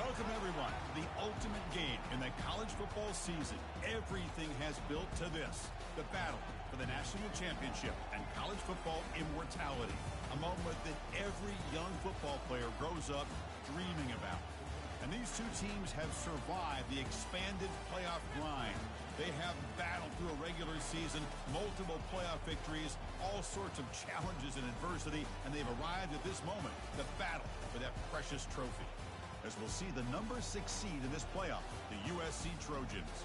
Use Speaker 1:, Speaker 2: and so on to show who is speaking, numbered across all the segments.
Speaker 1: Welcome, everyone, to the ultimate game in the college football season. Everything has built to this, the battle for the national championship and college football immortality, a moment that every young football player grows up dreaming about. And these two teams have survived the expanded playoff grind. They have battled through a regular season, multiple playoff victories, all sorts of challenges and adversity, and they've arrived at this moment, the battle for that precious trophy. As we'll see the number 6 seed in this playoff, the USC Trojans,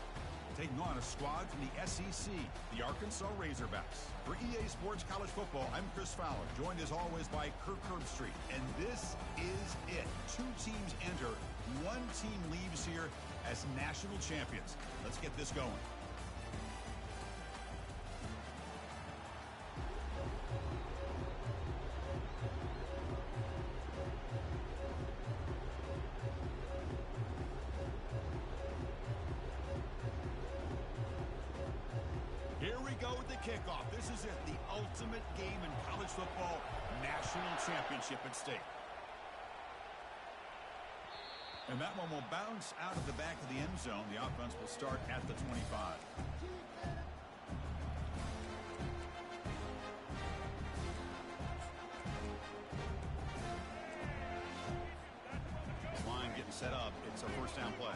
Speaker 1: taking on a squad from the SEC, the Arkansas Razorbacks. For EA Sports College Football, I'm Chris Fowler, joined as always by Kirk Herbstreit. And this is it. 2 teams enter, 1 team leaves here as national champions. Let's get this going. Here we go with the kickoff. This is it, the ultimate game in college football, national championship at stake. And that one will bounce out of the back of the end zone. The offense will start at the 25. Line getting set up. It's a first down play.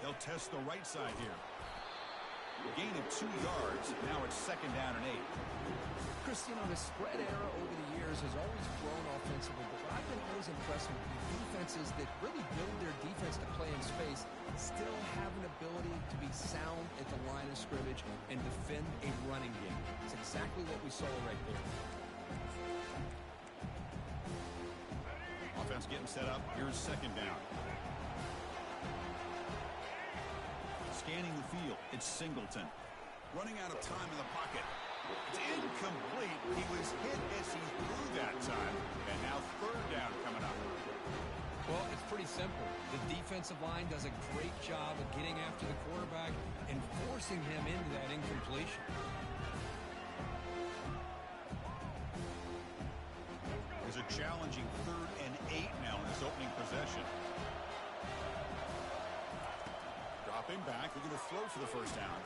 Speaker 1: They'll test the right side here. Gain of 2 yards. Now it's second down and 8.
Speaker 2: Chris, the spread era over the years has always grown offensively, but what I've been always impressed with defenses that really build their defense to play in space still have an ability to be sound at the line of scrimmage and defend a running game. It's exactly what we saw right there.
Speaker 1: Offense getting set up. Here's second down. Scanning the field, it's Singleton. Running out of time in the pocket. It's incomplete. He was hit as he threw that time. And now third down coming up.
Speaker 2: Well, it's pretty simple. The defensive line does a great job of getting after the quarterback and forcing him into that incompletion.
Speaker 1: There's a challenging 3rd and 8 now in this opening possession. Dropping back, looking to throw for the first down.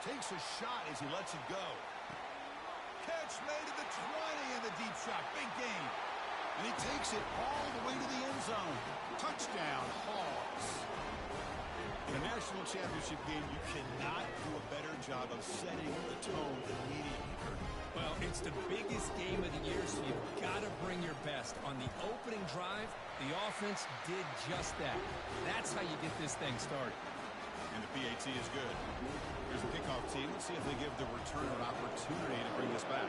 Speaker 1: Takes a shot as he lets it go. Catch made at the 20 and the deep shot. Big gain. And he takes it all the way to the end zone. Touchdown, Hogs. In a national championship game, you cannot do a better job of setting the tone immediately.
Speaker 2: Well, it's the biggest game of the year, so you've got to bring your best. On the opening drive, the offense did just that. That's how you get this thing started.
Speaker 1: And the PAT is good. Here's the kickoff team. Let's see if they give the returner an opportunity to bring this back.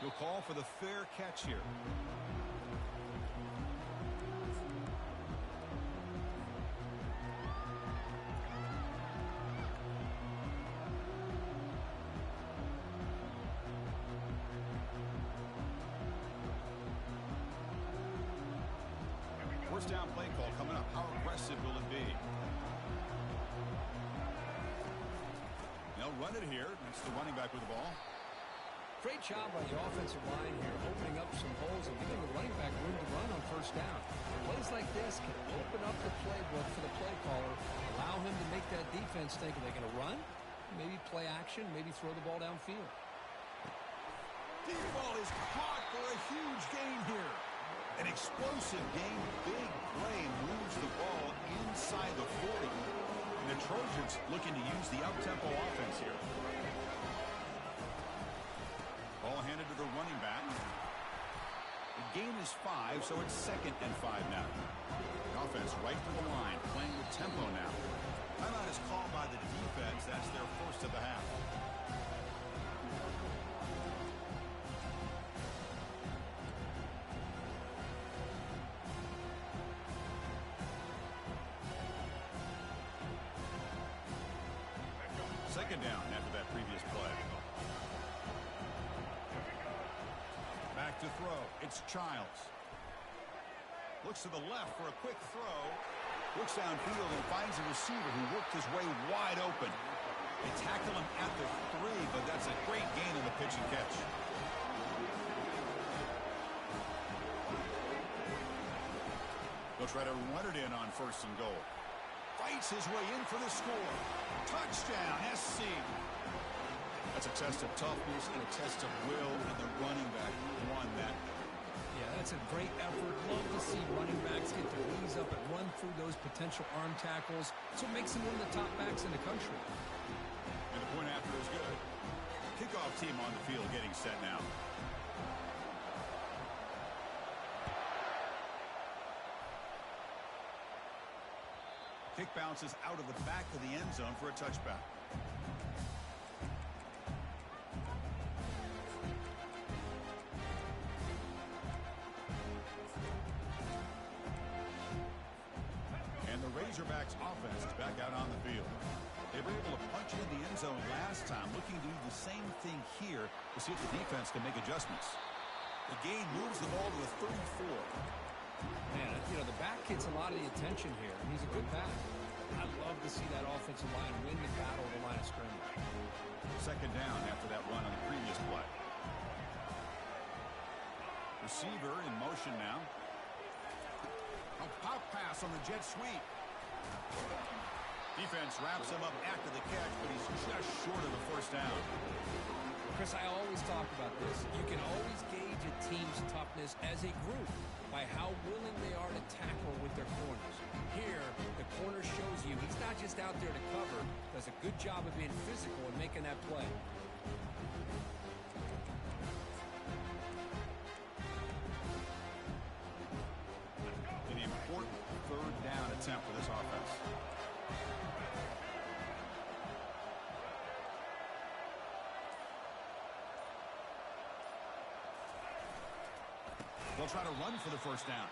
Speaker 1: He'll call for the fair catch here. First down play call coming up. How aggressive will it be? They'll run it here. It's the running back with the ball.
Speaker 2: Great job by the offensive line here, opening up some holes and giving the running back room to run on first down. Plays like this can open up the playbook for the play caller, allow him to make that defense think, are they going to run? Maybe play action, maybe throw the ball downfield.
Speaker 1: Deep ball is caught for a huge gain here. An explosive game, big play, moves the ball inside the 40. And the Trojans looking to use the up-tempo offense here. Ball handed to the running back. The gain is 5, so it's second and 5 now. The offense right to the line, playing with tempo now. Timeout is called by the defense. That's their first of the half. Second down after that previous play. Back to throw. It's Childs. Looks to the left for a quick throw. Looks downfield and finds a receiver who worked his way wide open. They tackle him at the 3, but that's a great gain on the pitch and catch. They'll try to run it in on 1st and goal. Fights his way in for the score. Touchdown, SC. That's a test of toughness and a test of will, and the running back won that.
Speaker 2: Yeah, that's a great effort. Love to see running backs get their knees up and run through those potential arm tackles. That's what makes him one of the top backs in the country.
Speaker 1: And the point after is good. Kickoff team on the field getting set now. Kick bounces out of the back of the end zone for a touchback. And the Razorbacks offense is back out on the field. They were able to punch it in the end zone last time, looking to do the same thing here to see if the defense can make adjustments. The gain moves the ball to the 34.
Speaker 2: Man, you know, the back gets a lot of the attention here, and he's a good back. I'd love to see that offensive line win the battle of the line of scrimmage.
Speaker 1: 2nd down after that run on the previous play. Receiver in motion now. A pop pass on the jet sweep. Defense wraps him up after the catch, but he's just short of the 1st down.
Speaker 2: Chris, I always talk about this. You can always gauge a team's toughness as a group by how willing they are to tackle with their corners. Here, the corner shows you he's not just out there to cover, does a good job of being physical and making that play.
Speaker 1: An important 3rd down attempt for this offense. They'll try to run for the 1st down.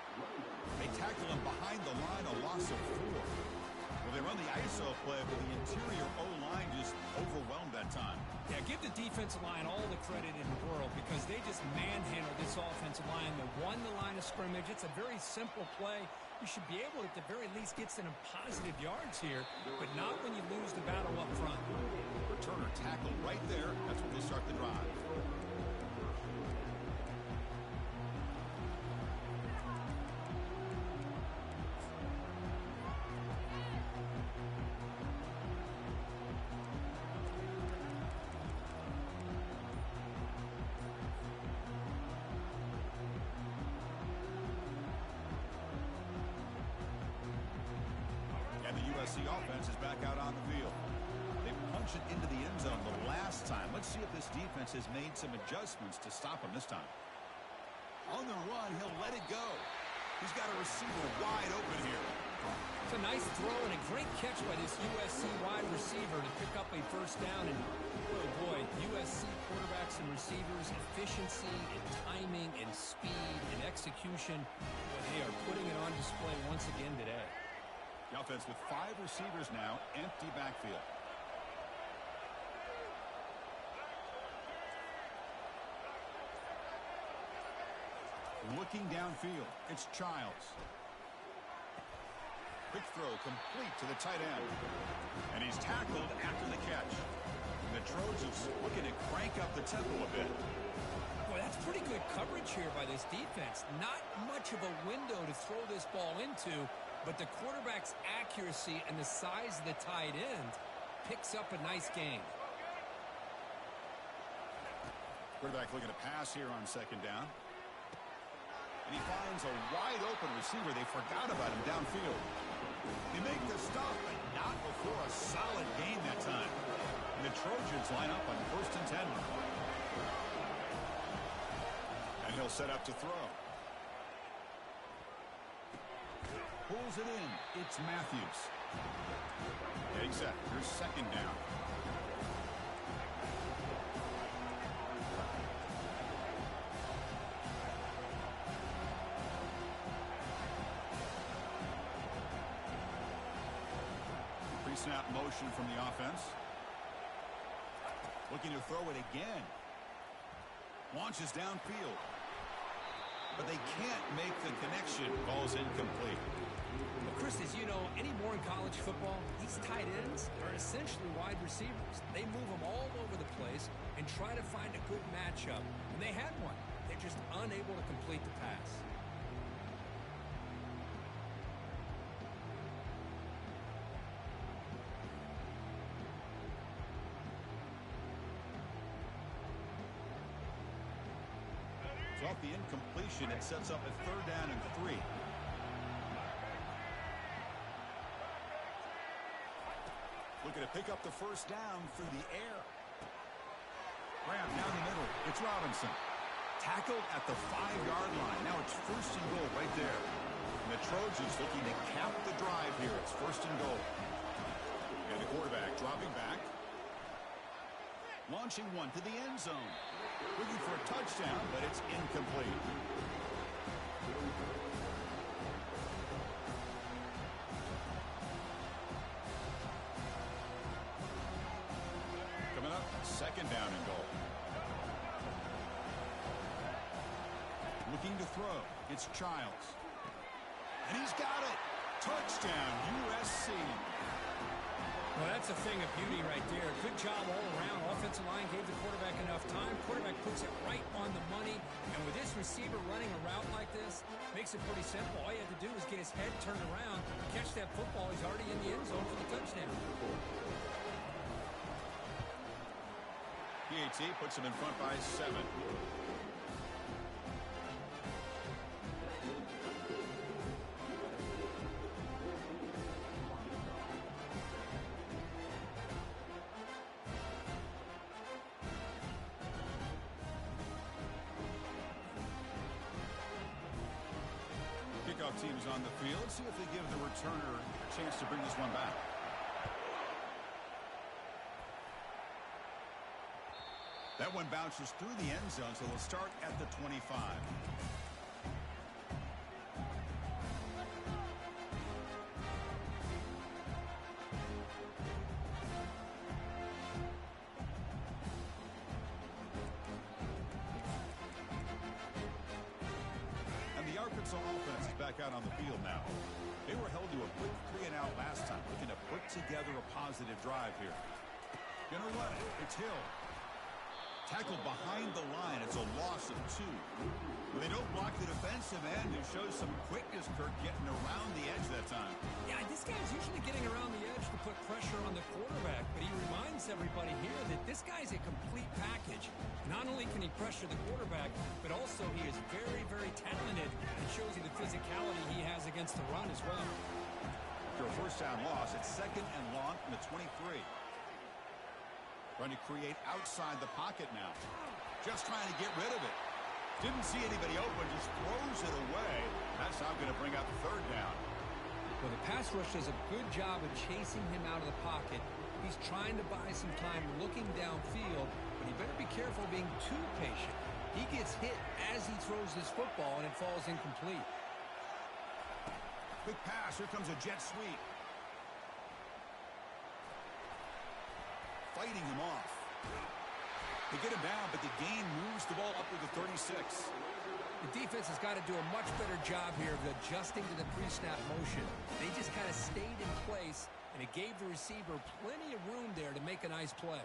Speaker 1: They tackle him behind the line, a loss of 4. Well, they run the ISO play, but the interior O-line just overwhelmed that time.
Speaker 2: Yeah, give the defensive line all the credit in the world because they just manhandled this offensive line. They won the line of scrimmage. It's a very simple play. You should be able to, at the very least, get some positive yards here, but not when you lose the battle up front.
Speaker 1: Returner tackled right there. That's what will start the drive. The offense is back out on the field. They punch it into the end zone the last time. Let's see if this defense has made some adjustments to stop him this time. On the run, he'll let it go. He's got a receiver wide open here.
Speaker 2: It's a nice throw and a great catch by this USC wide receiver to pick up a 1st down. And, oh boy, USC quarterbacks and receivers, efficiency and timing and speed and execution. Well, they are putting it on display once again today.
Speaker 1: The offense with 5 receivers now, empty backfield. Looking downfield, it's Childs. Quick throw complete to the tight end. And he's tackled after the catch. And the Trojans looking to crank up the tempo a bit.
Speaker 2: Boy, that's pretty good coverage here by this defense. Not much of a window to throw this ball into, but the quarterback's accuracy and the size of the tight end picks up a nice gain.
Speaker 1: Quarterback looking to pass here on 2nd down. And he finds a wide open receiver. They forgot about him downfield. They make the stop, but not before a solid gain that time. And the Trojans line up on 1st and 10. And he'll set up to throw. Pulls it in. It's Matthews. Getting set. Here's 2nd down. Pre-snap motion from the offense. Looking to throw it again. Launches downfield. But they can't make the connection. Ball's incomplete.
Speaker 2: Chris, as you know, anymore in college football, these tight ends are essentially wide receivers. They move them all over the place and try to find a good matchup. And they had one. They're just unable to complete the pass.
Speaker 1: So off the incompletion, it sets up a 3rd down and 3. Looking to pick up the 1st down through the air. Graham down the middle. It's Robinson. Tackled at the 5-yard line. Now it's 1st and goal right there. And the Trojans looking to cap the drive here. It's 1st and goal. And the quarterback dropping back. Launching one to the end zone. Looking for a touchdown, but it's incomplete. Coming up, 2nd down and goal. Looking to throw. It's Childs. And he's got it. Touchdown, USC.
Speaker 2: Well, that's a thing of beauty right there. Good job all around. Offensive line gave the quarterback enough time. Quarterback puts it right on the money. And with this receiver running a route like this, makes it pretty simple. All you have to do is get his head turned around, catch that football. He's already in the end zone for the touchdown.
Speaker 1: PAT puts him in front by 7. Kickoff team is on the field. Let's see if they give the returner a chance to bring this one back. That one bounces through the end zone, so they'll start at the 25. And the Arkansas offense is back out on the field now. They were held to a quick 3-and-out last time, looking to put together a positive drive here. Gonna run it. It's Hill. Tackled behind the line. It's a loss of 2. Well, they don't block the defensive end, who shows some quickness, Kirk, getting around the edge that time.
Speaker 2: Yeah, this guy's usually getting around the edge to put pressure on the quarterback, but he reminds everybody here that this guy's a complete package. Not only can he pressure the quarterback, but also he is very, very talented and shows you the physicality he has against the run as well.
Speaker 1: After a 1st down loss, it's 2nd and long from the 23. Trying to create outside the pocket now. Just trying to get rid of it. Didn't see anybody open, just throws it away. That's now going to bring out the 3rd down.
Speaker 2: Well, the pass rush does a good job of chasing him out of the pocket. He's trying to buy some time looking downfield, but he better be careful being too patient. He gets hit as he throws this football, and it falls incomplete.
Speaker 1: Quick pass. Here comes a jet sweep. Fighting him off. They get him down, but the gain moves the ball up to the 36.
Speaker 2: The defense has got to do a much better job here of adjusting to the pre-snap motion. They just kind of stayed in place, and it gave the receiver plenty of room there to make a nice play.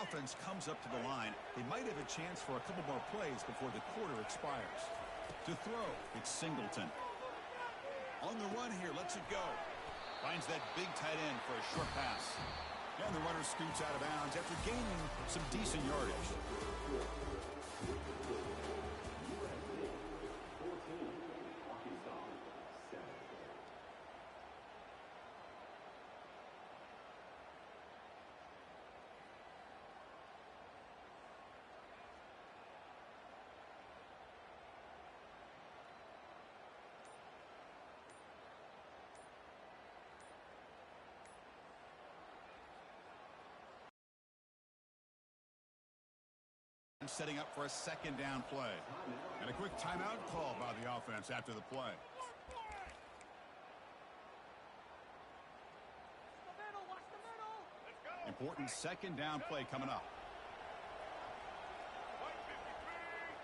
Speaker 1: Offense comes up to the line. They might have a chance for a couple more plays before the quarter expires. To throw, it's Singleton. On the run here, lets it go. Finds that big tight end for a short pass. And the runner scoots out of bounds after gaining some decent yardage. Setting up for a 2nd down play. And a quick timeout call by the offense after the play. Important 2nd down play coming up.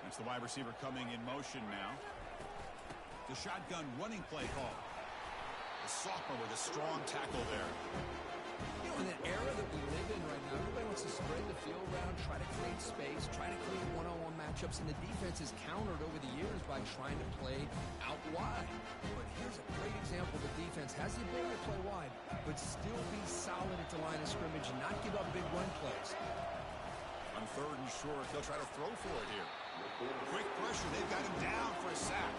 Speaker 1: That's the wide receiver coming in motion now. The shotgun running play call. The sophomore with a strong tackle there.
Speaker 2: You know, in the era that we live in right now, everybody wants to spread the field around, try to create space, try to create one-on-one matchups, and the defense has countered over the years by trying to play out wide. But here's a great example. The defense has the ability to play wide, but still be solid at the line of scrimmage and not give up big run plays.
Speaker 1: On 3rd and short, they'll try to throw for it here. Quick pressure. They've got him down for a sack.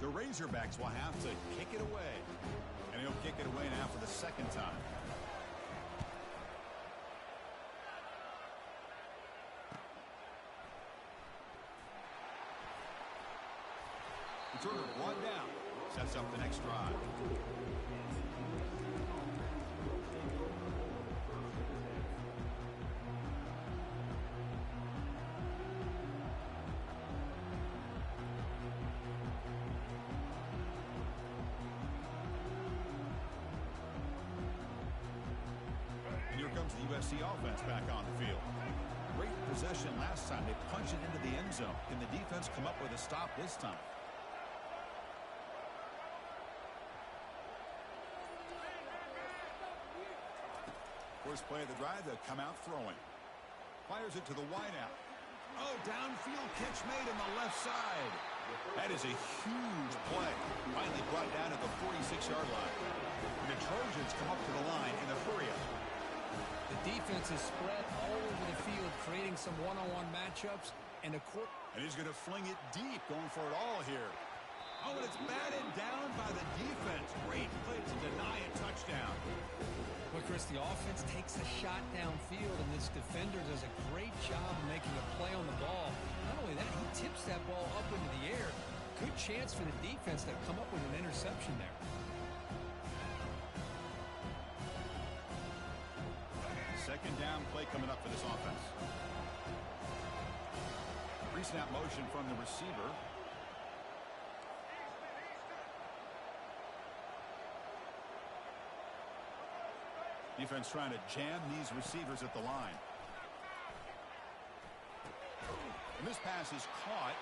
Speaker 1: The Razorbacks will have to kick it away. And he'll kick it away now for the 2nd time. Returner brought down. Sets up the next drive. And here comes the USC offense back on the field. Great possession last time. They punched it into the end zone. Can the defense come up with a stop this time? First play of the drive, they'll come out throwing. Fires it to the wideout. Oh, downfield catch made on the left side. That is a huge play. Finally brought down at the 46-yard line. The Trojans come up to the line in a hurry-up.
Speaker 2: The defense is spread all over the field, creating some one-on-one matchups. And
Speaker 1: he's going to fling it deep, going for it all here. Oh, and it's batted down by the defense. Great play to deny a touchdown.
Speaker 2: But, Chris, the offense takes a shot downfield, and this defender does a great job of making a play on the ball. Not only that, he tips that ball up into the air. Good chance for the defense to come up with an interception there.
Speaker 1: Second down play coming up for this offense. Pre-snap motion from the receiver. Defense trying to jam these receivers at the line. And this pass is caught.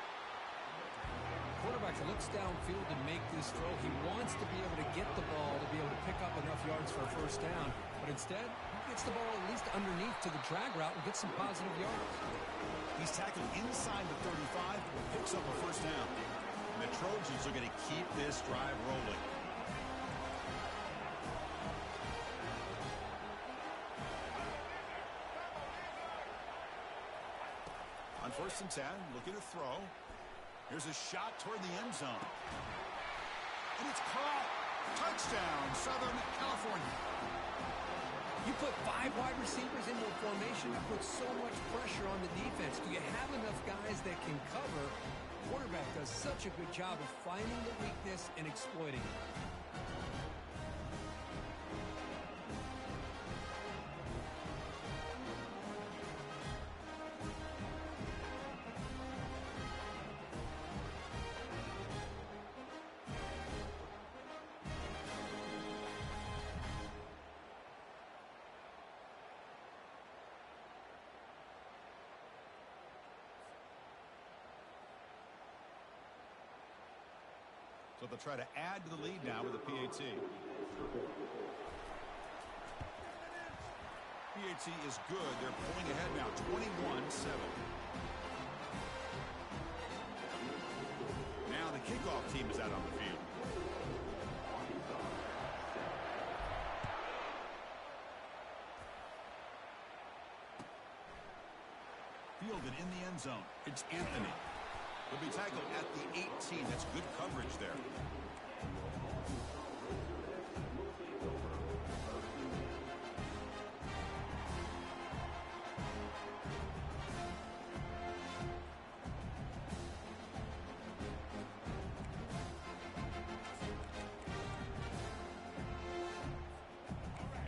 Speaker 2: Quarterback looks downfield to make this throw. He wants to be able to get the ball to be able to pick up enough yards for a first down. But instead, he gets the ball at least underneath to the drag route and gets some positive yards.
Speaker 1: He's tackled inside the 35, picks up a first down. And the Trojans are going to keep this drive rolling. On 1st and 10, looking to throw. Here's a shot toward the end zone. And it's caught. Touchdown, Southern California.
Speaker 2: You put 5 wide receivers into a formation, you put so much pressure on the defense. Do you have enough guys that can cover? Quarterback does such a good job of finding the weakness and exploiting it.
Speaker 1: So they'll try to add to the lead now with a PAT. PAT is good. They're pulling ahead now, 21-7. Now the kickoff team is out on the field. Fielded in the end zone. It's Anthony. He'll be tackled at the 18. That's good coverage there.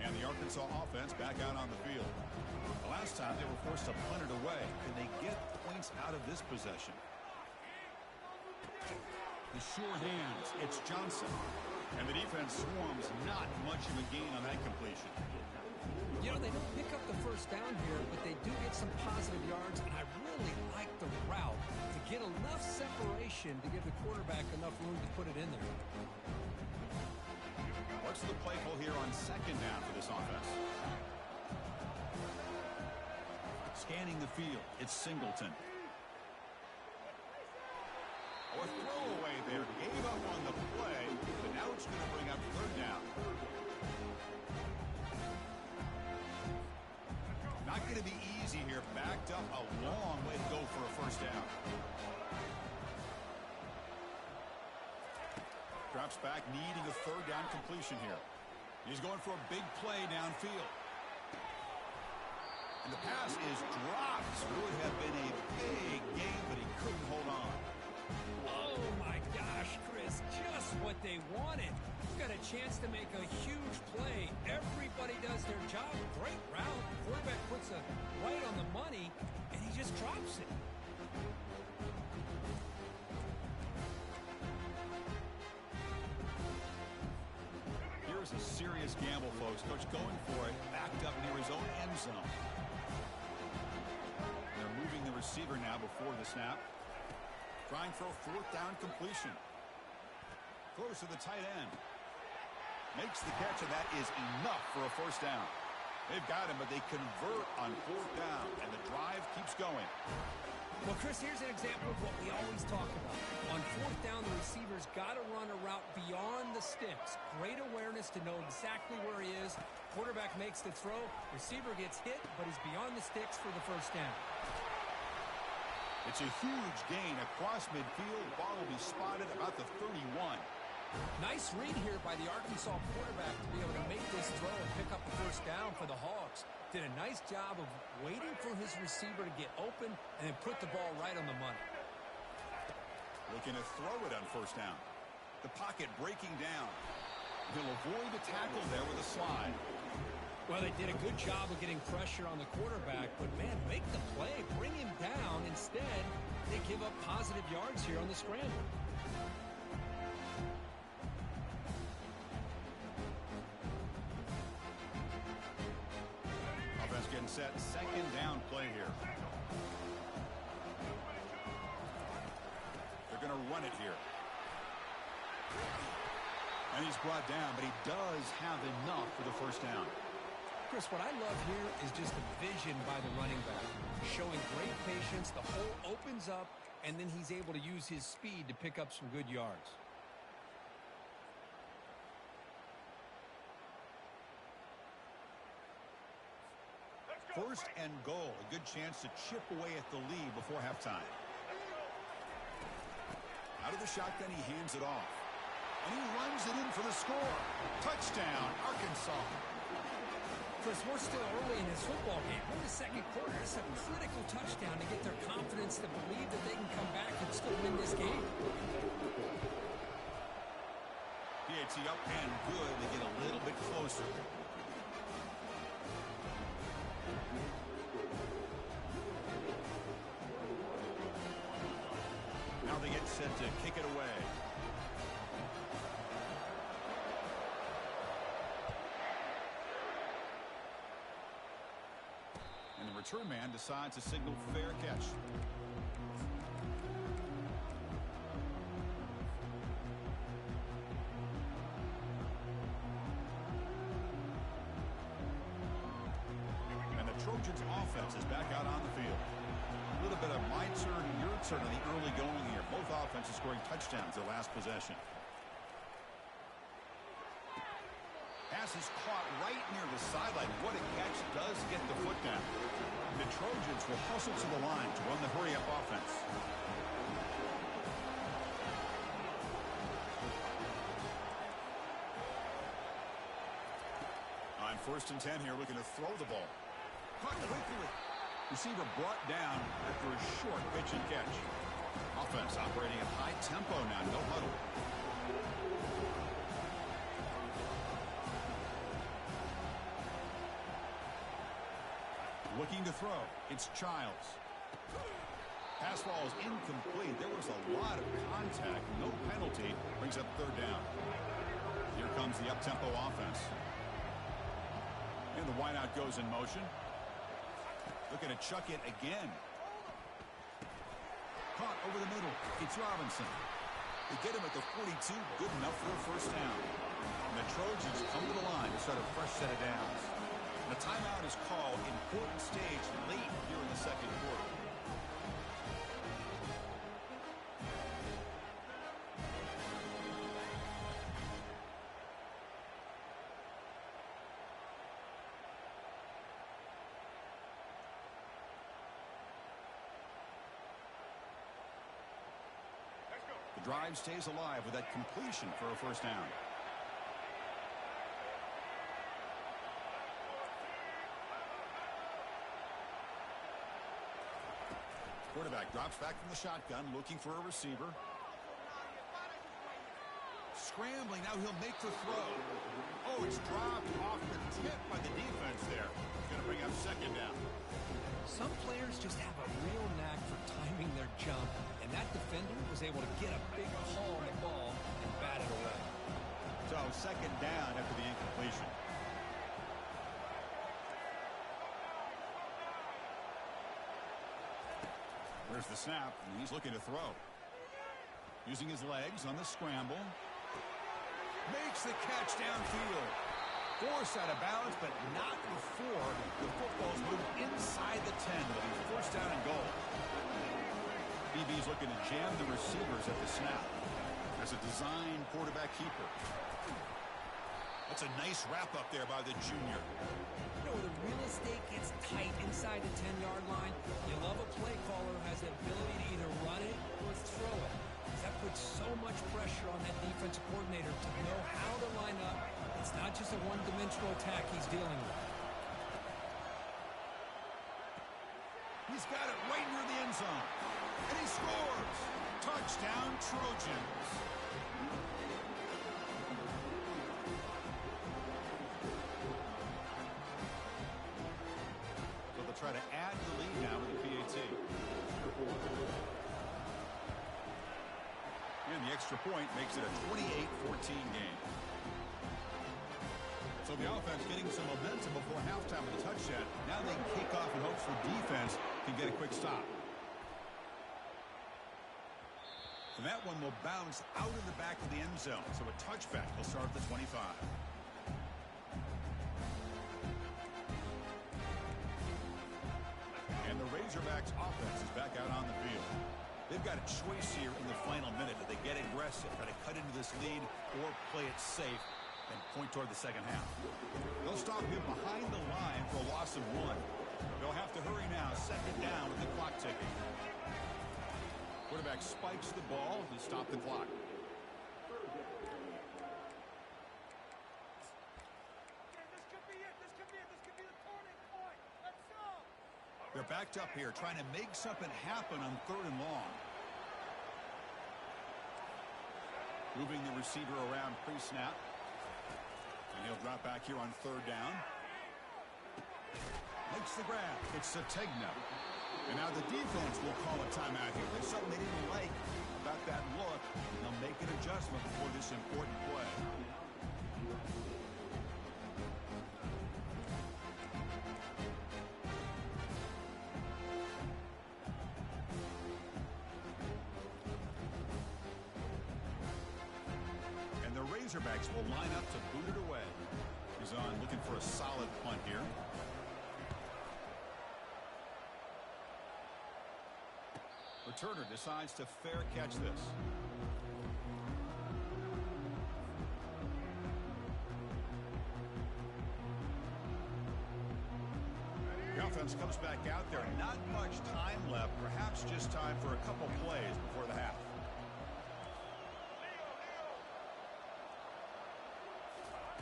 Speaker 1: And the Arkansas offense back out on the field. The last time they were forced to punt it away. Can they get points out of this possession? The sure hands, it's Johnson. And the defense swarms, not much of a gain on that completion.
Speaker 2: first down here, but they do get some positive yards, and I really like the route to get enough separation to give the quarterback enough room to put it in there.
Speaker 1: What's the play call here on second down for this offense? Scanning the field, it's Singleton. Or throwaway there, gave up on the play, but now it's going to bring up third down. Not going to be easy here, backed up a long way to go for a first down. Drops back, needing a third down completion here. He's going for a big play downfield. And the pass is dropped. Would have been a big gain, but he couldn't hold on.
Speaker 2: Oh, my gosh, Chris, just what they wanted. Got a chance to make a huge play. Everybody does their job. Great route. Quarterback puts it right on the money, and he just drops it.
Speaker 1: Here's a serious gamble, folks. Coach going for it, backed up near his own end zone. They're moving the receiver now before the snap. Trying for a fourth down completion. Close to the tight end. Makes the catch, and that is enough for a first down. They've got him, but they convert on fourth down, and the drive keeps going.
Speaker 2: Well, Chris, here's an example of what we always talk about. On fourth down, the receiver's got to run a route beyond the sticks. Great awareness to know exactly where he is. Quarterback makes the throw. Receiver gets hit, but he's beyond the sticks for the first down.
Speaker 1: It's a huge gain across midfield. Ball will be spotted about the 31.
Speaker 2: Nice read here by the Arkansas quarterback to be able to make this throw and pick up the first down for the Hogs. Did a nice job of waiting for his receiver to get open and then put the ball right on the money.
Speaker 1: Looking to throw it on first down. The pocket breaking down. He'll avoid the tackle there with a slide.
Speaker 2: Well, they did a good job of getting pressure on the quarterback, but, man, make the play, bring him down. Instead, they give up positive yards here on the scramble.
Speaker 1: Offense getting set, second down play here. They're going to run it here. And he's brought down, but he does have enough for the first down.
Speaker 2: Chris, what I love here is just the vision by the running back. Showing great patience, the hole opens up, and then he's able to use his speed to pick up some good yards.
Speaker 1: First and goal, a good chance to chip away at the lead before halftime. Out of the shotgun, he hands it off. And he runs it in for the score. Touchdown, Arkansas.
Speaker 2: Chris, we're still early in this football game. We're in the second quarter. It's a critical touchdown to get their confidence to believe that they can come back and still win this game.
Speaker 1: PAT up and good. They get a little bit closer. Now they get set to kick it away. And the return man decides to signal fair catch. And the Trojans offense is back out on the field. A little bit of my turn, your turn in the early going here. Both offenses scoring touchdowns their last possession. Pass is caught right near the sideline. What a catch, does get the foot down. The Trojans will hustle to the line to run the hurry-up offense. On 1st and 10 here, looking to throw the ball. Caught quickly. Receiver brought down after a short pitch and catch. Offense operating at high tempo now, no huddle. Looking to throw. It's Childs. Pass ball is incomplete. There was a lot of contact. No penalty. Brings up third down. Here comes the up-tempo offense. And the wideout goes in motion. Looking to chuck it again. Caught over the middle. It's Robinson. They get him at the 42. Good enough for a first down. And the Trojans come to the line to start a fresh set of downs. And a timeout is called. Important stage late here in the second quarter. The drive stays alive with that completion for a first down. Quarterback drops back from the shotgun, looking for a receiver. Scrambling, now he'll make the throw. Oh, it's dropped off the tip by the defense there. It's going to bring up second down.
Speaker 2: Some players just have a real knack for timing their jump, and that defender was able to get a big haul on the ball and bat it away.
Speaker 1: So second down after the incompletion. There's the snap, and he's looking to throw. Using his legs on the scramble. Makes the catch downfield. Forced out of bounds, but not before the football's moved inside the 10. But he's first down and goal. BB's looking to jam the receivers at the snap. As a design quarterback keeper. That's a nice wrap up there by the junior.
Speaker 2: You know, the real estate gets tight inside the 10-yard line. You love a play caller who has the ability to either run it or throw it. That puts so much pressure on that defensive coordinator to know how to line up. It's not just a one-dimensional attack he's dealing with.
Speaker 1: He's got it right near the end zone. And he scores. Touchdown, Trojans. So they'll try to add the lead now with the PAT. And the extra point makes it a 28-14 game. So the offense getting some momentum before halftime with a touchdown. Now they can kick off in hopes the defense can get a quick stop. And that one will bounce out of the back of the end zone. So a touchback will start at the 25. And the Razorbacks offense is back out on the field. They've got a choice here in the final minute. Do they get aggressive, try to cut into this lead, or play it safe and point toward the second half? They'll stop him behind the line for a loss of 1. They'll have to hurry now. Second down with the clock ticking. Quarterback spikes the ball to stop the clock. They're backed up here, trying to make something happen on third and long. Moving the receiver around pre-snap. And he'll drop back here on third down. Makes the grab. It's Sategna. And now the defense will call a timeout here. There's something they didn't like about that look. And they'll make an adjustment before this important play. And the Razorbacks will line up to boot it away. He's on looking for a solid punt here. Returner decides to fair catch this. The offense comes back out there. Not much time left. Perhaps just time for a couple plays before the half.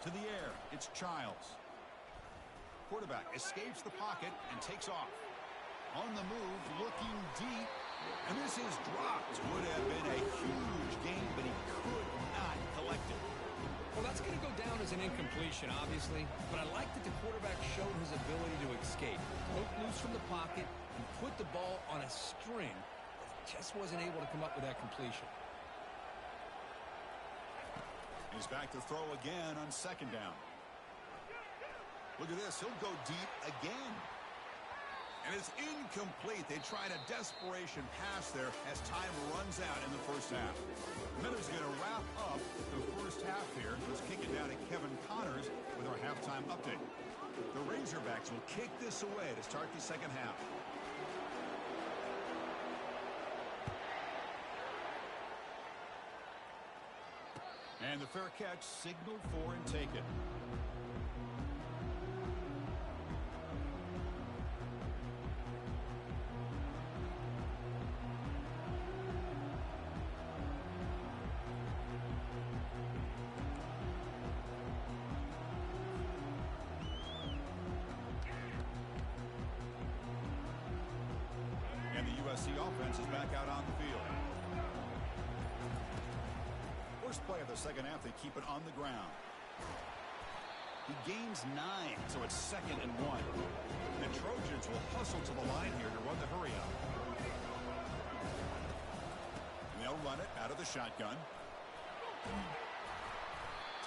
Speaker 1: To the air. It's Childs. Quarterback escapes the pocket and takes off. On the move, looking deep. And this is dropped. Would have been a huge gain, but he could not collect it.
Speaker 2: Well, that's going to go down as an incompletion, obviously. But I like that the quarterback showed his ability to escape. Broke loose from the pocket and put the ball on a string. Just wasn't able to come up with that completion.
Speaker 1: He's back to throw again on second down. Look at this. He'll go deep again. And it's incomplete. They tried a desperation pass there as time runs out in the first half. Miller's going to wrap up the first half here. Let's kick it down to Kevin Connors with our halftime update. The Razorbacks will kick this away to start the second half. And the fair catch signaled for and taken. And the USC offense is back out on the field. First play of the second half, they keep it on the ground. He gains 9, so it's 2nd and 1. The Trojans will hustle to the line here to run the hurry up. And they'll run it out of the shotgun.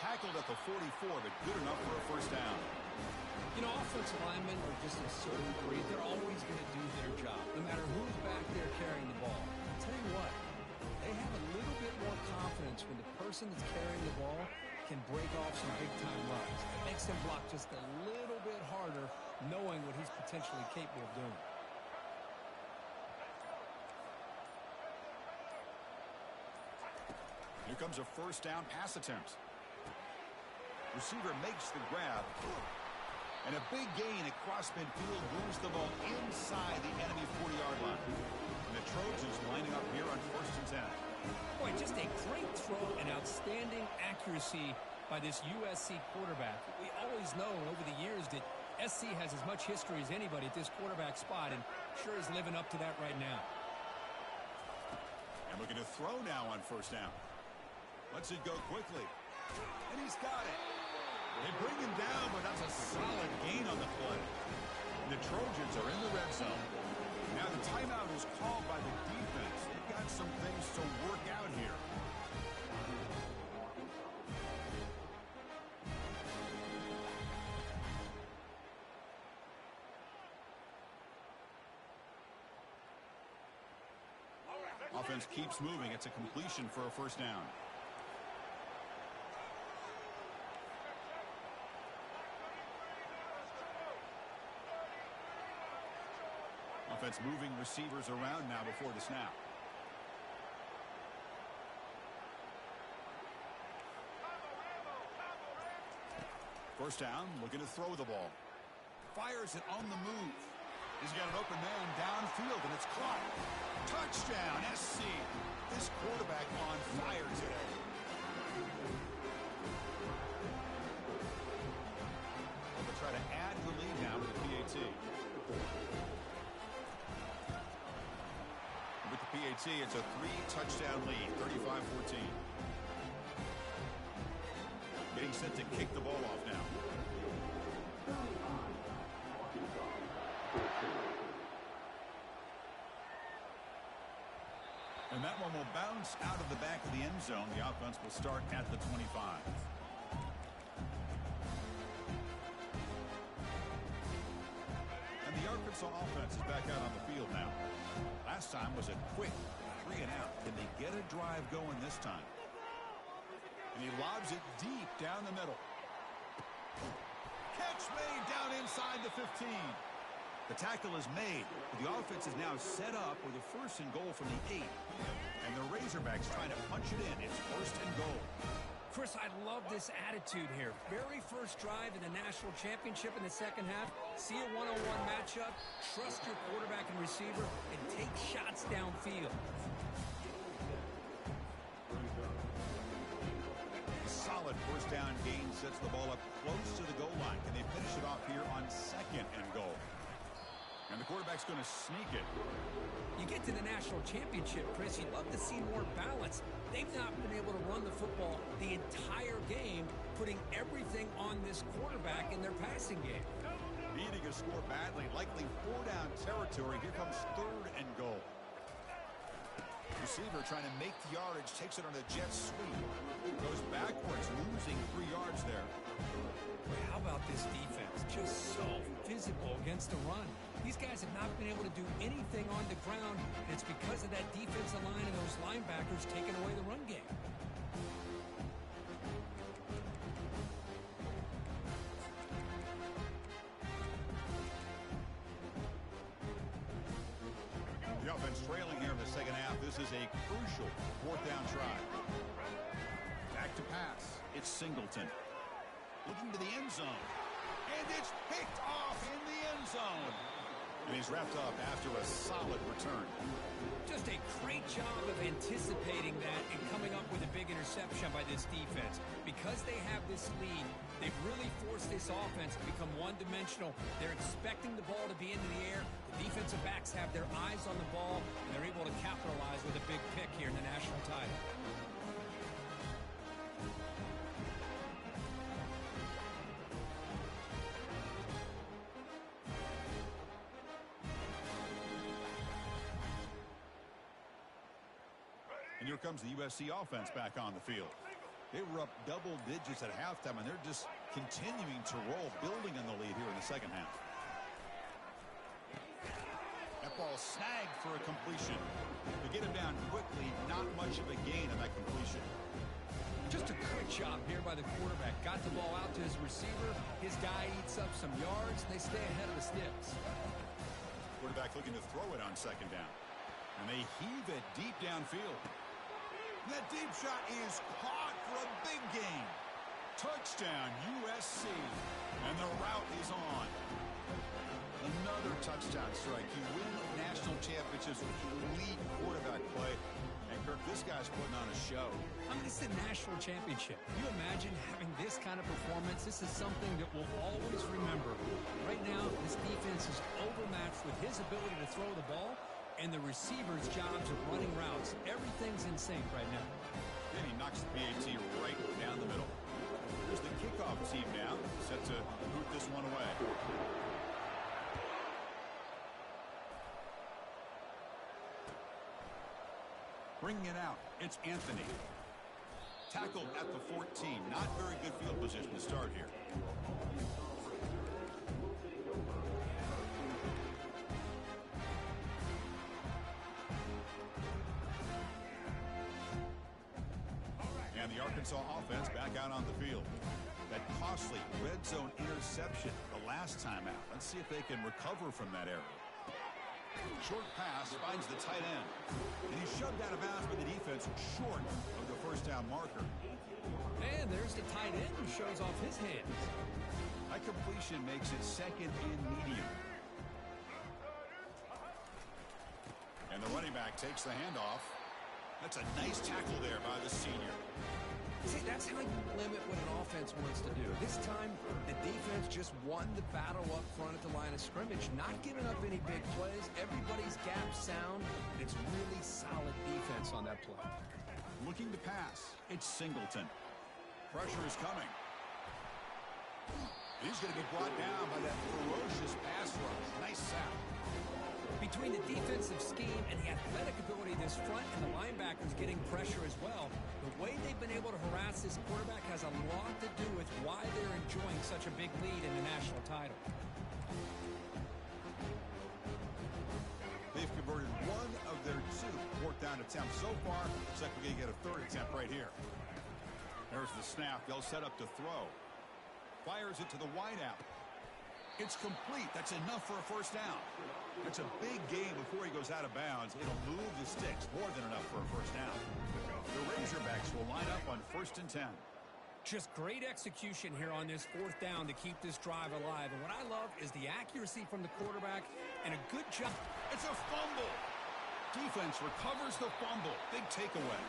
Speaker 1: Tackled at the 44, but good enough for a first down.
Speaker 2: You know, offensive linemen are just a certain breed. They're always going to do their job, no matter who's back there carrying the ball. I'll tell you what, they have a little bit more confidence when the person that's carrying the ball can break off some big-time runs. It makes them block just a little bit harder, knowing what he's potentially capable of doing.
Speaker 1: Here comes a first down pass attempt. Receiver makes the grab. And a big gain across midfield moves the ball inside the enemy 40-yard line. And the Trojans lining up here on 1st and 10.
Speaker 2: Boy, just a great throw and outstanding accuracy by this USC quarterback. We always know over the years that SC has as much history as anybody at this quarterback spot, and sure is living up to that right now.
Speaker 1: And looking to throw now on first down. Lets it go quickly. And he's got it. They bring him down, but that's a solid gain on the play. And the Trojans are in the red zone. Now the timeout is called by the defense. They've got some things to work out here. Offense keeps moving. It's a completion for a first down. Offense moving receivers around now before the snap. First down, looking to throw the ball. Fires it on the move. He's got an open man downfield, and it's caught. Touchdown, SC. This quarterback on fire today. They'll try to add to the lead now with the PAT. With the PAT, it's a 3-touchdown lead, 35-14. Getting set to kick the ball off now. And that one will bounce out of the back of the end zone. The offense will start at the 25. And the Arkansas offense is back out on the field now. Last time was a quick 3 and out. Can they get a drive going this time? And he lobs it deep down the middle. Catch made down inside the 15. The tackle is made. The offense is now set up with a 1st and goal from the 8. And the Razorbacks trying to punch it in. It's 1st and goal.
Speaker 2: Chris, I love this attitude here. Very first drive in the national championship in the second half. See a one-on-one matchup. Trust your quarterback and receiver and take shots downfield.
Speaker 1: Solid first down gain sets the ball up close to the goal line. Can they finish it off here on 2nd and goal? And the quarterback's going to sneak it.
Speaker 2: You get to the national championship, Chris, you'd love to see more balance. They've not been able to run the football the entire game, putting everything on this quarterback in their passing game.
Speaker 1: Needing a score badly, likely 4-down territory. Here comes 3rd and goal. Receiver trying to make the yardage, takes it on a jet sweep. Goes backwards, losing 3 yards there.
Speaker 2: Boy, how about this defense? Just so physical against the run. These guys have not been able to do anything on the ground, and it's because of that defensive line and those linebackers taking away the run game.
Speaker 1: The offense trailing here in the second half. This is a crucial fourth down try. Back to pass. It's Singleton. Looking to the end zone. And it's picked off in the end zone. And he's wrapped up after a solid return.
Speaker 2: Just a great job of anticipating that and coming up with a big interception by this defense. Because they have this lead, they've really forced this offense to become one-dimensional. They're expecting the ball to be into the air. The defensive backs have their eyes on the ball, and they're able to capitalize with a big pick here in the national title.
Speaker 1: And here comes the USC offense back on the field. They were up double digits at halftime, and they're just continuing to roll, building on the lead here in the second half. That ball snagged for a completion. To get him down quickly, not much of a gain on that completion.
Speaker 2: Just a good job here by the quarterback. Got the ball out to his receiver. His guy eats up some yards, and they stay ahead of the sticks.
Speaker 1: Quarterback looking to throw it on second down. And they heave it deep downfield. That deep shot is caught for a big gain. Touchdown, USC. And the route is on. Another touchdown strike. You win national championships with elite quarterback play. And, Kirk, this guy's putting on a show.
Speaker 2: I mean, it's a national championship. Can you imagine having this kind of performance? This is something that we'll always remember. Right now, this defense is overmatched with his ability to throw the ball and the receiver's jobs of running routes. Everything's in sync right now.
Speaker 1: Then he knocks the PAT right down the middle. There's the kickoff team now, set to boot this one away. Bringing it out, it's Anthony. Tackled at the 14. Not very good field position to start here. And the Arkansas offense back out on the field. That costly red zone interception the last time out. Let's see if they can recover from that error. Short pass finds the tight end. And he's shoved out of bounds by the defense short of the first down marker.
Speaker 2: And there's the tight end who shows off his hands.
Speaker 1: That completion makes it second and medium. And the running back takes the handoff. That's a nice tackle there by the senior.
Speaker 2: See, that's how you limit what an offense wants to do. This time, the defense just won the battle up front at the line of scrimmage, not giving up any big plays. Everybody's gap sound. It's really solid defense on that play.
Speaker 1: Looking to pass. It's Singleton. Pressure is coming. He's going to be brought down by that ferocious pass rush. Nice sack.
Speaker 2: Between the defensive scheme and the athletic ability of this front and the linebackers getting pressure as well, the way they've been able to harass this quarterback has a lot to do with why they're enjoying such a big lead in the national title.
Speaker 1: They've converted one of their two fourth down attempts so far. Looks like we're going to get a third attempt right here. There's the snap. They'll set up to throw. Fires it to the wideout. It's complete. That's enough for a first down. That's a big gain before he goes out of bounds. It'll move the sticks. More than enough for a first down. The Razorbacks will line up on 1st and 10.
Speaker 2: Just great execution here on this fourth down to keep this drive alive. And what I love is the accuracy from the quarterback and a good job.
Speaker 1: It's a fumble. Defense recovers the fumble. Big takeaway.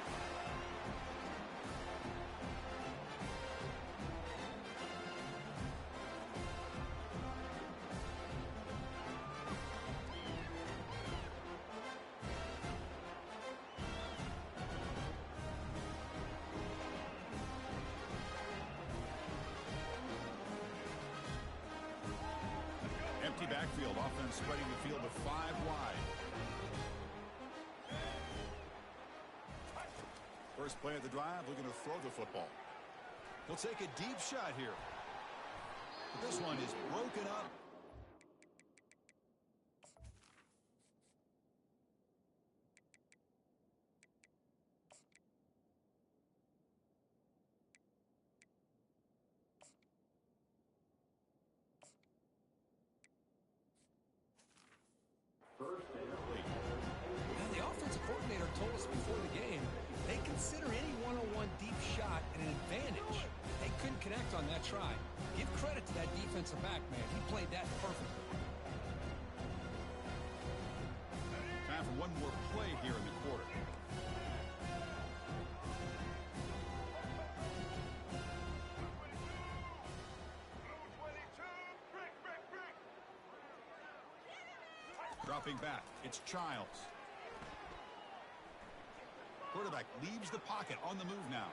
Speaker 1: Empty backfield, offense spreading the field to 5 wide. First play of the drive, looking to throw the football. He'll take a deep shot here. But this one is broken up.
Speaker 2: Now, the offensive coordinator told us before the game they consider any one-on-one deep shot an advantage. They couldn't connect on that try. Give credit to that defensive back, man. He played that perfectly.
Speaker 1: Time for one more play here in the quarter. Dropping back, it's Childs. Quarterback leaves the pocket on the move now.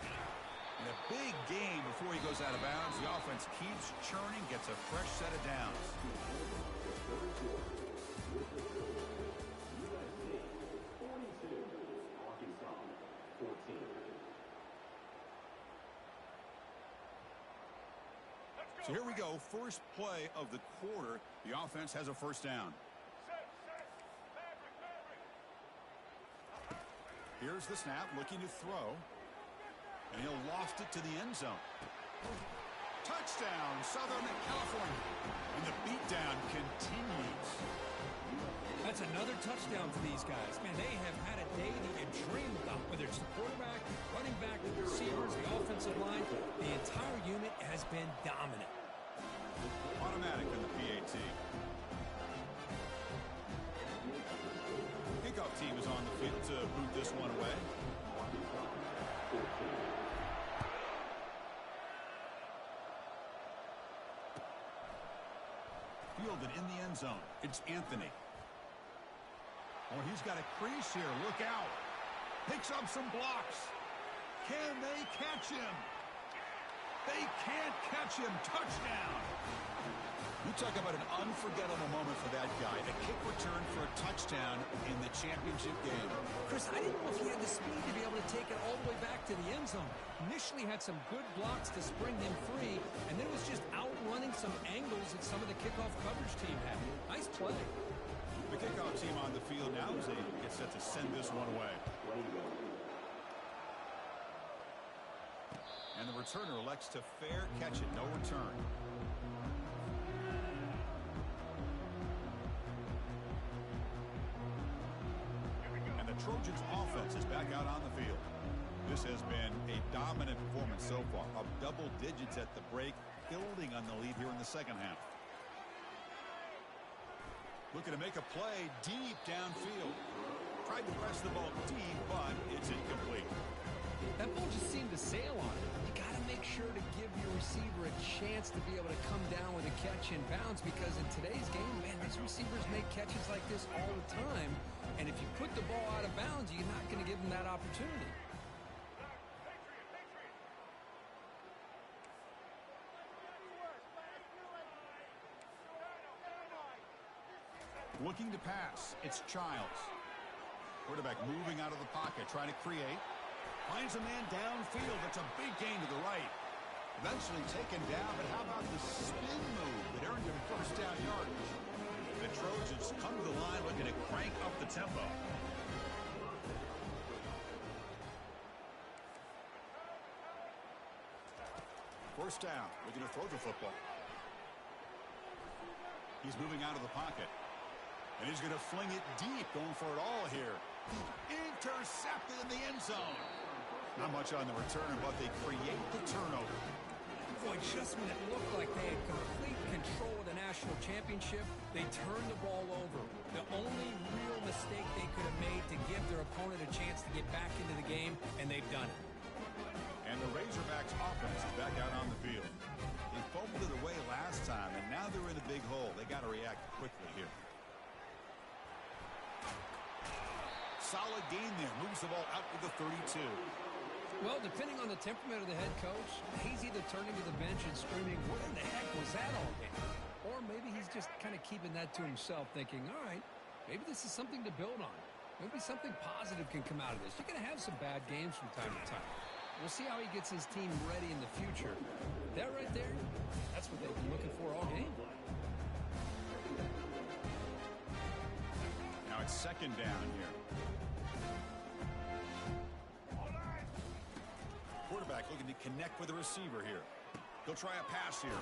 Speaker 1: And a big gain before he goes out of bounds. The offense keeps churning, gets a fresh set of downs. So here we go, first play of the quarter. The offense has a first down. Here's the snap, looking to throw. And he'll loft it to the end zone. Touchdown, Southern California. And the beatdown continues.
Speaker 2: That's another touchdown for these guys. Man, they have had a day that you dream about, whether it's the quarterback, running back, the receivers, the offensive line. The entire unit has been dominant.
Speaker 1: Automatic in the PAT. Kickoff team is on the field to boot this one away. Fielded in the end zone. It's Anthony. Oh, he's got a crease here. Look out. Picks up some blocks. Can they catch him? They can't catch him. Touchdown. You talk about an unforgettable moment for that guy. A kick return for a touchdown in the championship game.
Speaker 2: Chris, I didn't know if he had the speed to be able to take it all the way back to the end zone. Initially had some good blocks to spring him free, and then was just outrunning some angles that some of the kickoff coverage team had. Nice play.
Speaker 1: The kickoff team on the field now as they get set to send this one away. And the returner elects to fair catch it. No return. And the Trojans offense is back out on the field. This has been a dominant performance so far. Up double digits at the break, building on the lead here in the second half. Looking to make a play deep downfield. Tried to press the ball deep, but it's incomplete.
Speaker 2: That ball just seemed to sail on it. You got to make sure to give your receiver a chance to be able to come down with a catch in bounds, because in today's game, man, these receivers make catches like this all the time. And if you put the ball out of bounds, you're not going to give them that opportunity.
Speaker 1: Looking to pass. It's Childs. Quarterback moving out of the pocket, trying to create. Finds a man downfield. That's a big gain to the right. Eventually taken down, but how about the spin move that earned him first down yardage? The Trojans come to the line looking to crank up the tempo. First down, looking to throw the football. He's moving out of the pocket. And he's going to fling it deep, going for it all here. Intercepted in the end zone. Not much on the return, but they create the turnover.
Speaker 2: Boy, just when it looked like they had complete control of the national championship, they turned the ball over. The only real mistake they could have made to give their opponent a chance to get back into the game, and they've done it.
Speaker 1: And the Razorbacks offense is back out on the field. They fumbled it away last time, and now they're in a big hole. They got to react quickly here. Solid gain there. Moves the ball out to the 32.
Speaker 2: Well, depending on the temperament of the head coach, he's either turning to the bench and screaming, "What in the heck was that all game?" Or maybe he's just kind of keeping that to himself, thinking, all right, maybe this is something to build on. Maybe something positive can come out of this. You're going to have some bad games from time to time. We'll see how he gets his team ready in the future. That right there, that's what they've been looking for all game.
Speaker 1: Now it's second down here. Quarterback looking to connect with the receiver here. He'll try a pass here.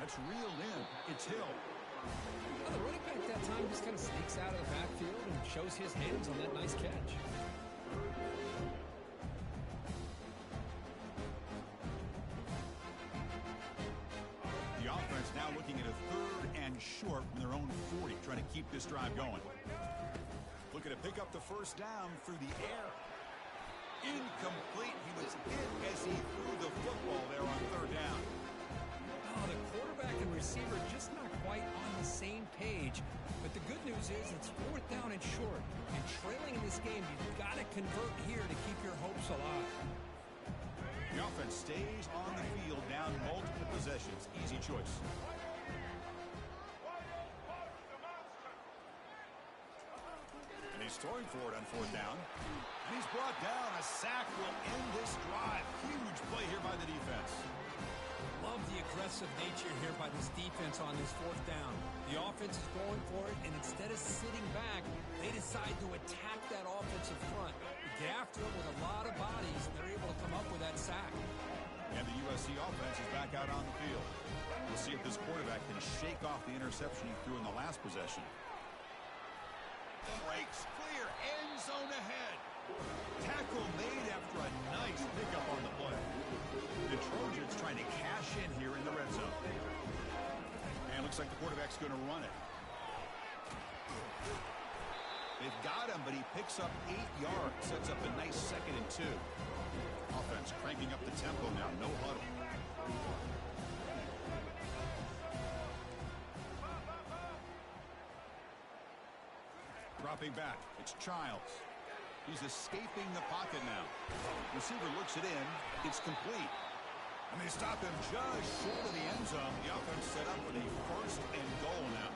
Speaker 1: That's reeled in. It's Hill.
Speaker 2: Well, the running back that time just kind of sneaks out of the backfield and shows his hands on that nice catch.
Speaker 1: The offense now looking at a third and short from their own 40, trying to keep this drive going. Looking to pick up the first down through the air. Incomplete. He was hit as he threw the football there on third down.
Speaker 2: Oh, the quarterback and receiver just not quite on the same page. But the good news is it's fourth down and short. And trailing in this game, you've got to convert here to keep your hopes alive.
Speaker 1: The offense stays on the field down multiple possessions. Easy choice. And he's throwing for it on fourth down. And he's brought down. A sack will end this drive. Huge play here by the defense.
Speaker 2: Love the aggressive nature here by this defense on this fourth down. The offense is going for it, and instead of sitting back, they decide to attack that offensive front. Get after it with a lot of bodies, and they're able to come up with that sack.
Speaker 1: And the USC offense is back out on the field. We'll see if this quarterback can shake off the interception he threw in the last possession. Breaks clear, end zone ahead. Tackle made after a nice pickup on the play. The Trojans trying to cash in here in the red zone. And looks like the quarterback's going to run it. They've got him, but he picks up 8 yards. Sets up a nice 2nd and 2. Offense cranking up the tempo now. No huddle. Dropping back. It's Childs. He's escaping the pocket now. Receiver looks it in. It's complete. And they stop him just short of the end zone. The offense set up with a 1st and goal now.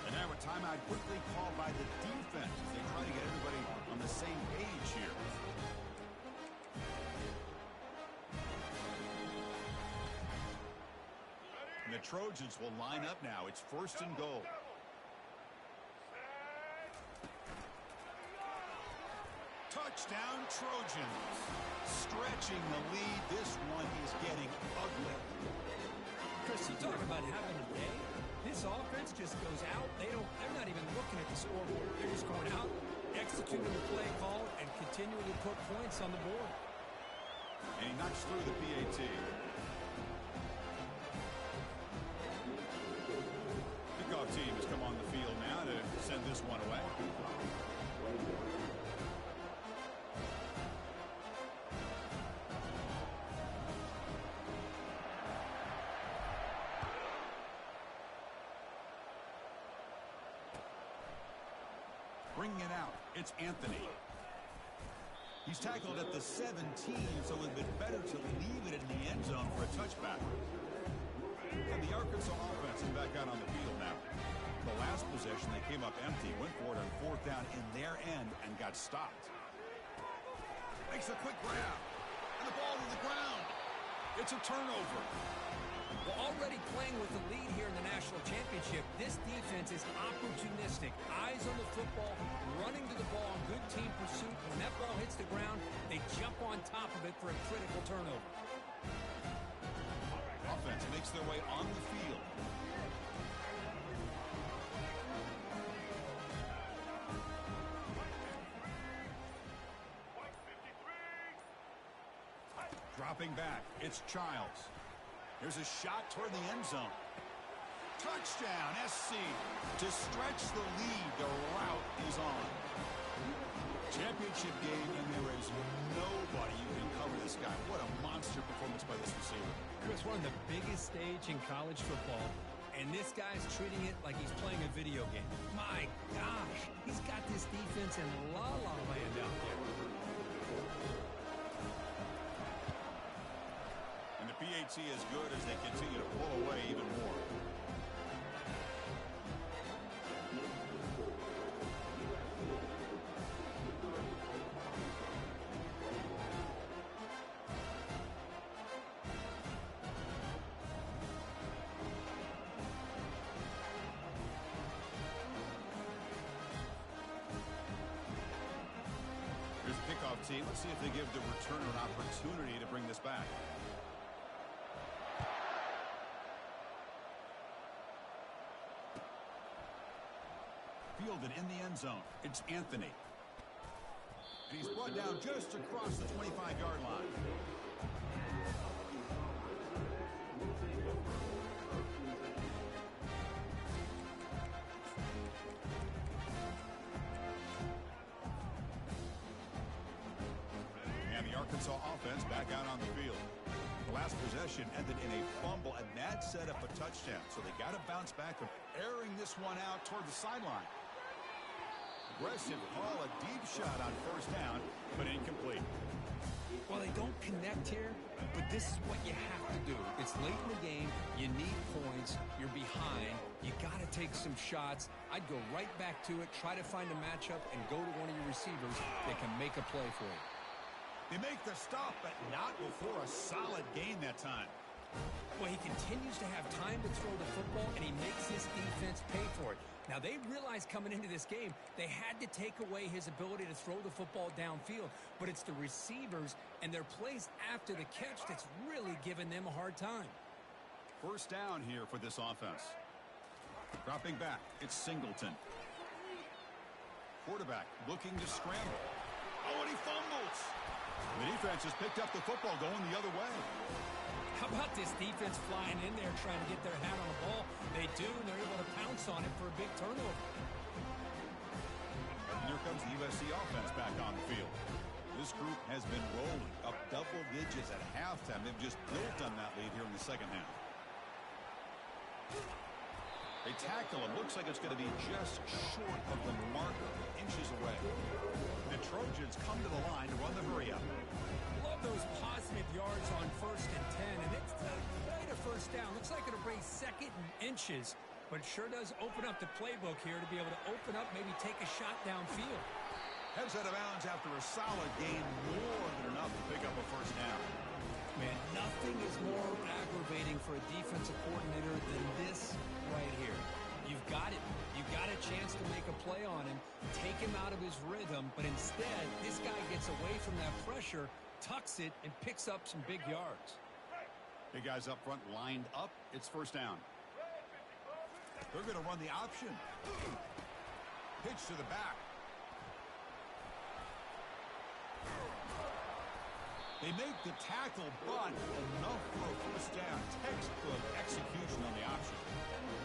Speaker 1: And now a timeout quickly called by the defense as they try to get everybody on the same page here. And the Trojans will line up now. It's 1st and goal. Touchdown Trojans. Stretching the lead. This one is getting ugly.
Speaker 2: Chris, you talk about having a day. This offense just goes out. They're not even looking at the scoreboard. They're just going out, executing the play call, and continuing to put points on the board.
Speaker 1: And he knocks through the PAT. Kickoff team has come on the field now to send this one away. Bringing it out, it's Anthony. He's tackled at the 17, so it would have been better to leave it in the end zone for a touchback. And the Arkansas offense is back out on the field now. The last possession, they came up empty, went for it on 4th down in their end and got stopped. Makes a quick grab, and the ball to the ground. It's a turnover.
Speaker 2: Well, already playing with the lead here in the national championship, this defense is opportunistic. Eyes on the football, running to the ball in good team pursuit. When that ball hits the ground, they jump on top of it for a critical turnover.
Speaker 1: Offense makes their way on the field. Dropping back, it's Childs. There's a shot toward the end zone. Touchdown, SC. To stretch the lead, the route is on. Championship game, and there is nobody who can cover this guy. What a monster performance by this receiver.
Speaker 2: Chris, one of the biggest stage in college football, and this guy's treating it like he's playing a video game. My gosh, he's got this defense in la-la land out there.
Speaker 1: And the PAT is good as they continue to pull away even more. team. Let's see if they give the returner an opportunity to bring this back. Fielded in the end zone. It's Anthony. And he's brought down just across the 25-yard line. And the Arkansas offense back out on the field. The last possession ended in a fumble, and that set up a touchdown. So they got to bounce back from airing this one out toward the sideline. Aggressive call, a deep shot on first down, but incomplete.
Speaker 2: Well, they don't connect here, but this is what you have to do. It's late in the game. You need points. You're behind. You got to take some shots. I'd go right back to it, try to find a matchup, and go to one of your receivers that can make a play for you.
Speaker 1: They make the stop, but not before a solid gain that time.
Speaker 2: Well, he continues to have time to throw the football, and he makes his defense pay for it. Now, they realized coming into this game, they had to take away his ability to throw the football downfield. But it's the receivers and their plays after the catch that's really giving them a hard time.
Speaker 1: First down here for this offense. Dropping back, it's Singleton. Quarterback looking to scramble. Oh, and he fumbles. The defense has picked up the football going the other way.
Speaker 2: How about this defense flying in there trying to get their hand on the ball? They do, and they're able to pounce on it for a big turnover.
Speaker 1: And here comes the USC offense back on the field. This group has been rolling up double digits at halftime. They've just built on that lead here in the second half. They tackle him. Looks like it's going to be just short of the marker, inches away. The Trojans come to the line to run the hurry up.
Speaker 2: Love those positive yards on 1st and 10, and it's quite a first down. Looks like it'll bring 2nd and inches, but it sure does open up the playbook here to be able to open up, maybe take a shot downfield.
Speaker 1: Heads out of bounds after a solid gain, more than enough to pick up a first down.
Speaker 2: Man, nothing is more aggravating for a defensive coordinator than this right here. You've got it. You've got a chance to make a play on him, take him out of his rhythm, but instead, this guy gets away from that pressure, tucks it, and picks up some big yards.
Speaker 1: Big guys up front lined up. It's first down. They're going to run the option. Pitch to the back. They make the tackle, but enough for a first down. Textbook execution on the option.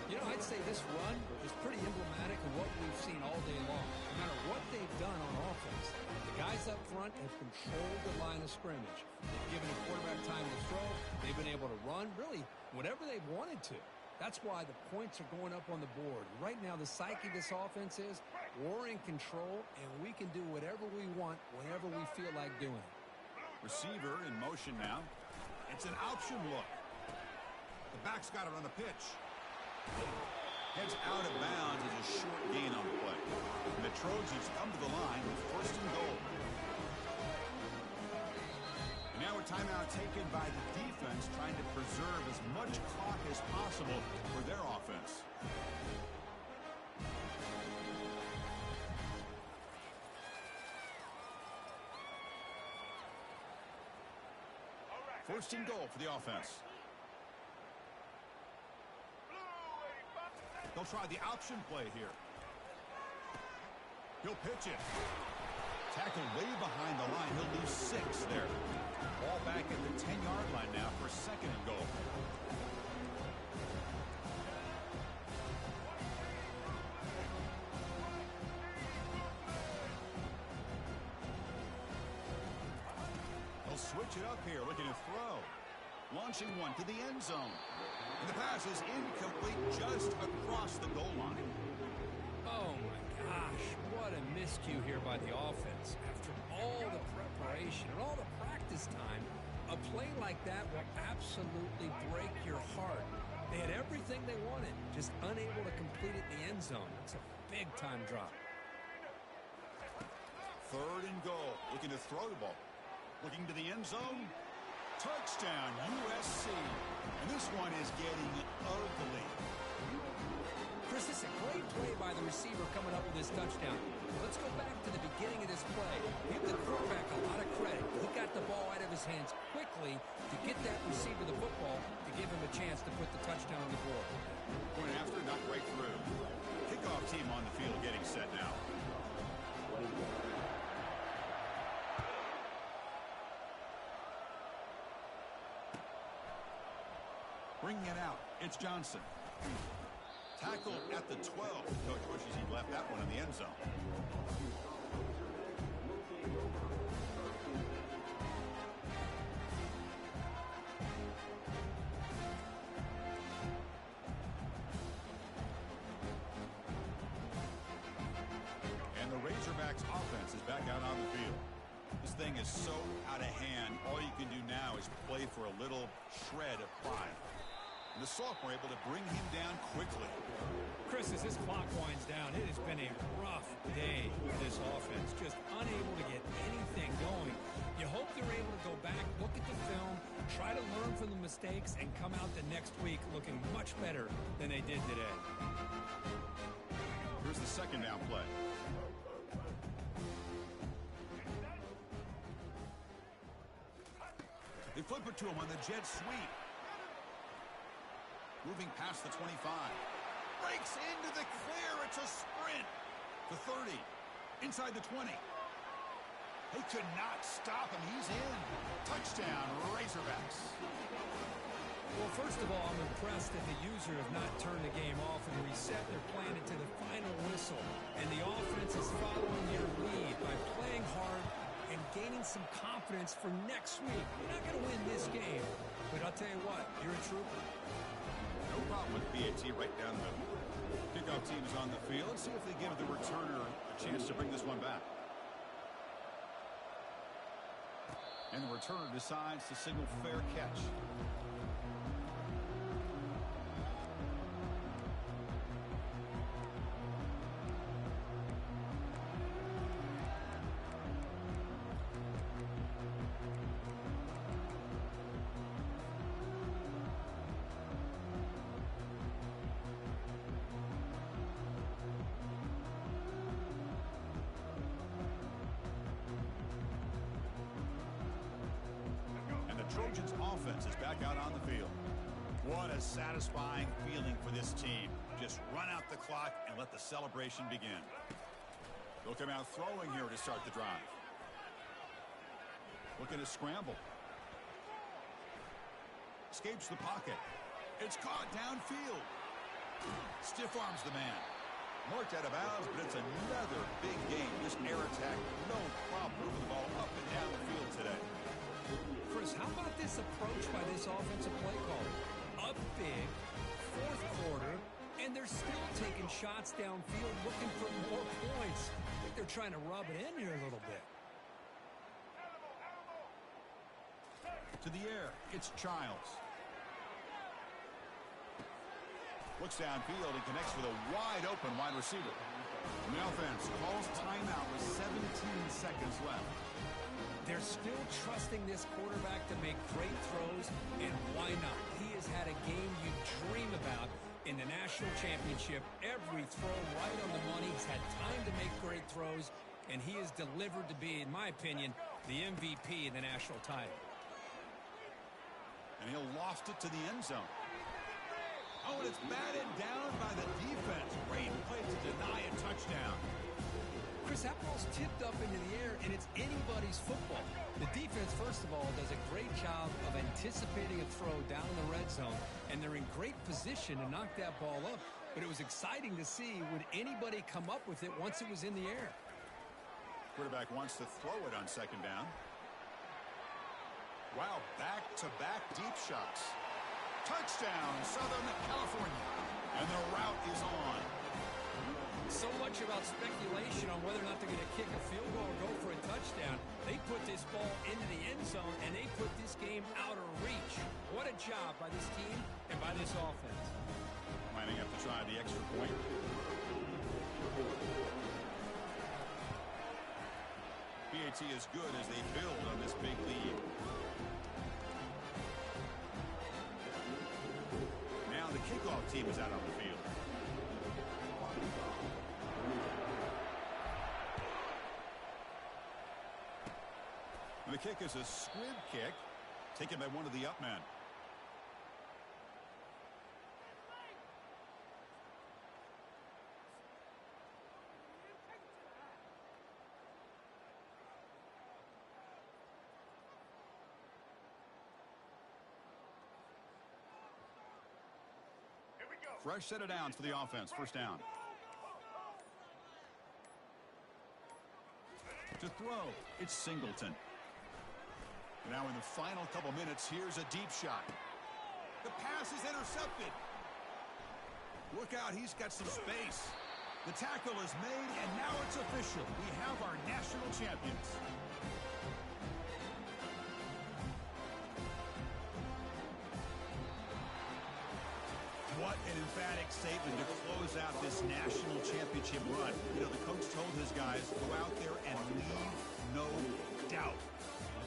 Speaker 2: You know, I'd say this run is pretty emblematic of what we've seen all day long. No matter what they've done on offense, the guys up front have controlled the line of scrimmage. They've given the quarterback time to throw. They've been able to run, really, whatever they've wanted to. That's why the points are going up on the board. Right now, the psyche of this offense is we're in control, and we can do whatever we want whenever we feel like doing it.
Speaker 1: Receiver in motion now. It's an option look. The back's got it on the pitch. Heads out of bounds as a short gain on the play. And the Trojans come to the line with 1st and goal. And now a timeout taken by the defense, trying to preserve as much clock as possible for their offense. First and goal for the offense. They'll try the option play here. He'll pitch it. Tackled way behind the line. He'll lose 6 there. Ball back at the 10-yard line now for 2nd and goal. He'll switch it up here, looking to throw. Launching one to the end zone. And the pass is incomplete just across the goal line.
Speaker 2: Oh, my gosh. What a miscue here by the offense. After all the preparation and all the practice time, a play like that will absolutely break your heart. They had everything they wanted, just unable to complete it in the end zone. It's a big-time drop.
Speaker 1: 3rd and goal. Looking to throw the ball. Looking to the end zone. Touchdown, USC. And this one is getting ugly.
Speaker 2: Chris, this is a great play by the receiver coming up with this touchdown. Let's go back to the beginning of this play. Give the quarterback a lot of credit. He got the ball out of his hands quickly to get that receiver the football to give him a chance to put the touchdown on the board.
Speaker 1: Point after, knocked right through. Kickoff team on the field getting set now. Bringing it out, it's Johnson. Tackled at the 12. Coach wishes he left that one in the end zone. And the Razorbacks offense is back out on the field. This thing is so out of hand, all you can do now is play for a little shred of pride. And the Salk were able to bring him down quickly.
Speaker 3: Chris, as this clock winds down, it has been a rough day for this offense. Just unable to get anything going. You hope they're able to go back, look at the film, try to learn from the mistakes, and come out the next week looking much better than they did today.
Speaker 1: Here's the second down play. They flip it to him on the jet sweep. Moving past the 25. Breaks into the clear. It's a sprint. The 30. Inside the 20. They could not stop him. He's in. Touchdown, Razorbacks.
Speaker 3: Well, first of all, I'm impressed that the user have not turned the game off and reset their plan into the final whistle. And the offense is following their lead by playing hard and gaining some confidence for next week. You're not going to win this game, but I'll tell you what, you're a trooper.
Speaker 1: No problem with BAT right down the middle. Kickoff team is on the field. Let's see if they give the returner a chance to bring this one back. And the returner decides to signal fair catch. Trojans offense is back out on the field. What a satisfying feeling for this team. Just run out the clock and let the celebration begin. They'll come out throwing here to start the drive. Looking to scramble. Escapes the pocket. It's caught downfield. Stiff arms the man. Marked out of bounds, but it's another big game. This air attack, no problem moving the ball up and down the field today.
Speaker 2: Chris, how about this approach by this offensive play caller? Up big, fourth quarter, and they're still taking shots downfield looking for more points. I think they're trying to rub it in here a little bit.
Speaker 1: To the air, it's Childs. Looks downfield and connects with a wide-open wide receiver. And the offense calls timeout with 17 seconds left.
Speaker 2: They're still trusting this quarterback to make great throws, and why not? He has had a game you dream about in the national championship. Every throw right on the money. He's had time to make great throws, and he has delivered to be, in my opinion, the MVP in the national title.
Speaker 1: And he'll loft it to the end zone. Oh, and it's batted down by the defense. Great play to deny a touchdown.
Speaker 2: Chris, that ball's tipped up into the air, and it's anybody's football. The defense, first of all, does a great job of anticipating a throw down in the red zone, and they're in great position to knock that ball up. But it was exciting to see, would anybody come up with it once it was in the air?
Speaker 1: Quarterback wants to throw it on second down. Wow, back-to-back deep shots. Touchdown, Southern California. And the route is on.
Speaker 2: So much about speculation on whether or not they're going to kick a field goal or go for a touchdown. They put this ball into the end zone, and they put this game out of reach. What a job by this team and by this offense.
Speaker 1: Lining up to try the extra point. BAT is good as they build on this big lead. Now the kickoff team is out on the field. And the kick is a squib kick, taken by one of the up men. Fresh set of downs for the offense. First down. To throw, it's Singleton. Now in the final couple minutes, here's a deep shot. The pass is intercepted. Look out, he's got some space. The tackle is made, and now it's official. We have our national champions. What an emphatic statement to close out this national championship run. You know, the coach told his guys, go out there and leave no doubt.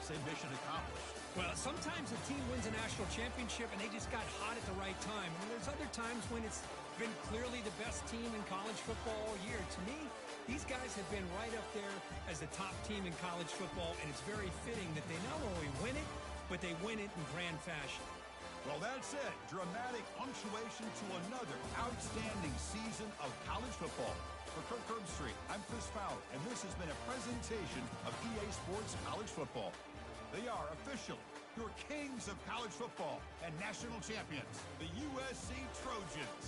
Speaker 1: Let's say mission accomplished.
Speaker 3: Well, sometimes a team wins a national championship and they just got hot at the right time. And there's other times when it's been clearly the best team in college football all year. To me, these guys have been right up there as the top team in college football, and it's very fitting that they not only win it, but they win it in grand fashion.
Speaker 1: Well, that's it. Dramatic punctuation to another outstanding season of college football. For Kirk Herbstreit, I'm Chris Fowler, and this has been a presentation of EA Sports College Football. They are officially your kings of college football and national champions, the USC Trojans.